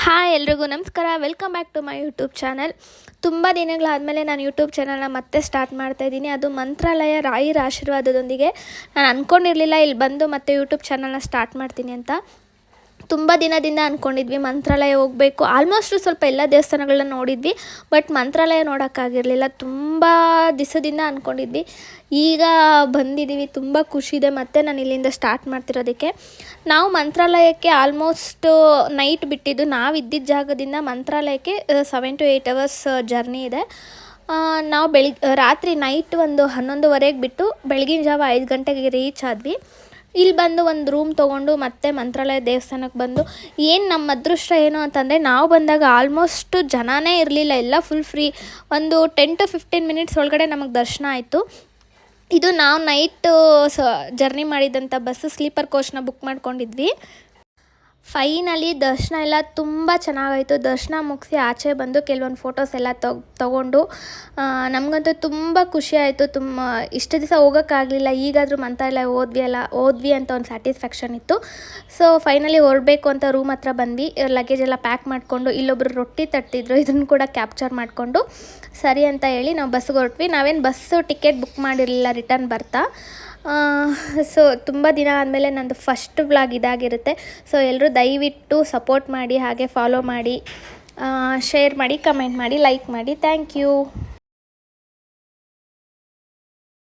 Hi ಎಲ್ರಿಗೂ ನಮಸ್ಕಾರ. Welcome back to my YouTube channel. ತುಂಬ ದಿನಗಳಾದಮೇಲೆ ನಾನು ಯೂಟ್ಯೂಬ್ ಚಾನಲ್ನ ಮತ್ತೆ ಸ್ಟಾರ್ಟ್ ಮಾಡ್ತಾಯಿದ್ದೀನಿ. ಅದು ಮಂತ್ರಾಲಯ ರಾಯರ ಆಶೀರ್ವಾದದೊಂದಿಗೆ. ನಾನು ಅಂದ್ಕೊಂಡಿರಲಿಲ್ಲ ಇಲ್ಲಿ ಬಂದು ಮತ್ತೆ ಯೂಟ್ಯೂಬ್ ಚಾನಲ್ನ ಸ್ಟಾರ್ಟ್ ಮಾಡ್ತೀನಿ ಅಂತ. ತುಂಬ ದಿನದಿಂದ ಅಂದ್ಕೊಂಡಿದ್ವಿ ಮಂತ್ರಾಲಯ ಹೋಗಬೇಕು. ಆಲ್ಮೋಸ್ಟ್ ಸ್ವಲ್ಪ ಎಲ್ಲ ದೇವಸ್ಥಾನಗಳನ್ನ ನೋಡಿದ್ವಿ, ಬಟ್ ಮಂತ್ರಾಲಯ ನೋಡೋಕ್ಕಾಗಿರಲಿಲ್ಲ. ತುಂಬ ದಿವಸದಿಂದ ಅಂದ್ಕೊಂಡಿದ್ವಿ. ಈಗ ಬಂದಿದ್ದೀವಿ, ತುಂಬ ಖುಷಿದೆ. ಮತ್ತು ನಾನು ಇಲ್ಲಿಂದ ಸ್ಟಾರ್ಟ್ ಮಾಡ್ತಿರೋದಕ್ಕೆ. ನಾವು ಮಂತ್ರಾಲಯಕ್ಕೆ ಆಲ್ಮೋಸ್ಟ್ ನೈಟ್ ಬಿಟ್ಟಿದ್ದು. ನಾವು ಇದ್ದಿದ್ದ ಜಾಗದಿಂದ ಮಂತ್ರಾಲಯಕ್ಕೆ 7 to 8 hours ಜರ್ನಿ ಇದೆ. ನಾವು ರಾತ್ರಿ ನೈಟ್ ಒಂದು 11:30ಗೆ ಬಿಟ್ಟು ಬೆಳಗಿನ ಜಾವ 5 ಗಂಟೆಗೆ ರೀಚ್ ಆದ್ವಿ. ಇಲ್ಲಿ ಬಂದು ಒಂದು ರೂಮ್ ತೊಗೊಂಡು ಮತ್ತೆ ಮಂತ್ರಾಲಯ ದೇವಸ್ಥಾನಕ್ಕೆ ಬಂದು ನಮ್ಮ ಅದೃಷ್ಟ ಏನು ಅಂತಂದರೆ, ನಾವು ಬಂದಾಗ ಆಲ್ಮೋಸ್ಟ್ ಜನನೇ ಇರಲಿಲ್ಲ, ಎಲ್ಲ ಫುಲ್ ಫ್ರೀ. ಒಂದು 10 to 15 minutes ಒಳಗಡೆ ನಮಗೆ ದರ್ಶನ ಆಯಿತು. ಇದು ನಾವು ನೈಟ್ ಜರ್ನಿ ಮಾಡಿದಂಥ ಬಸ್ಸು ಸ್ಲೀಪರ್ ಕೋಚ್ನ ಬುಕ್ ಮಾಡ್ಕೊಂಡಿದ್ವಿ. ಫೈನಲಿ ದರ್ಶನ ಎಲ್ಲ ತುಂಬ ಚೆನ್ನಾಗಾಯಿತು. ದರ್ಶನ ಮುಗಿಸಿ ಆಚೆ ಬಂದು ಕೆಲವೊಂದು ಫೋಟೋಸ್ ಎಲ್ಲ ತೊಗೊಂಡು ನಮಗಂತೂ ತುಂಬ ಖುಷಿ ಆಯಿತು. ಇಷ್ಟು ದಿವಸ ಹೋಗೋಕ್ಕಾಗಲಿಲ್ಲ, ಈಗಾದರೂ ಮಂತ್ರಾಲಯ ಹೋದ್ವಿ ಅಂತ ಒಂದು ಸ್ಯಾಟಿಸ್ಫ್ಯಾಕ್ಷನ್ ಇತ್ತು. ಸೊ ಫೈನಲಿ ಹೊರಡಬೇಕು ಅಂತ ರೂಮ್ ಹತ್ರ ಬಂದ್ವಿ. ಲಗೇಜ್ ಎಲ್ಲ ಪ್ಯಾಕ್ ಮಾಡಿಕೊಂಡು ಇಲ್ಲೊಬ್ಬರು ರೊಟ್ಟಿ ತಟ್ಟಿದ್ರು, ಇದನ್ನು ಕೂಡ ಕ್ಯಾಪ್ಚರ್ ಮಾಡಿಕೊಂಡು ಸರಿ ಅಂತ ಹೇಳಿ ನಾವು ಬಸ್ಸಿಗೆ ಹೊರಟ್ವಿ. ನಾವೇನು ಬಸ್ಸು ಟಿಕೆಟ್ ಬುಕ್ ಮಾಡಿರಲಿಲ್ಲ ರಿಟರ್ನ್ ಬರ್ತಾ. ಸೊ ತುಂಬ ದಿನ ಆದಮೇಲೆ ನಂದು ಫಸ್ಟ್ ವ್ಲಾಗ್ ಇದಾಗಿರುತ್ತೆ. ಸೊ ಎಲ್ಲರೂ ದಯವಿಟ್ಟು ಸಪೋರ್ಟ್ ಮಾಡಿ, ಹಾಗೆ ಫಾಲೋ ಮಾಡಿ, ಶೇರ್ ಮಾಡಿ, ಕಮೆಂಟ್ ಮಾಡಿ, ಲೈಕ್ ಮಾಡಿ. Thank you.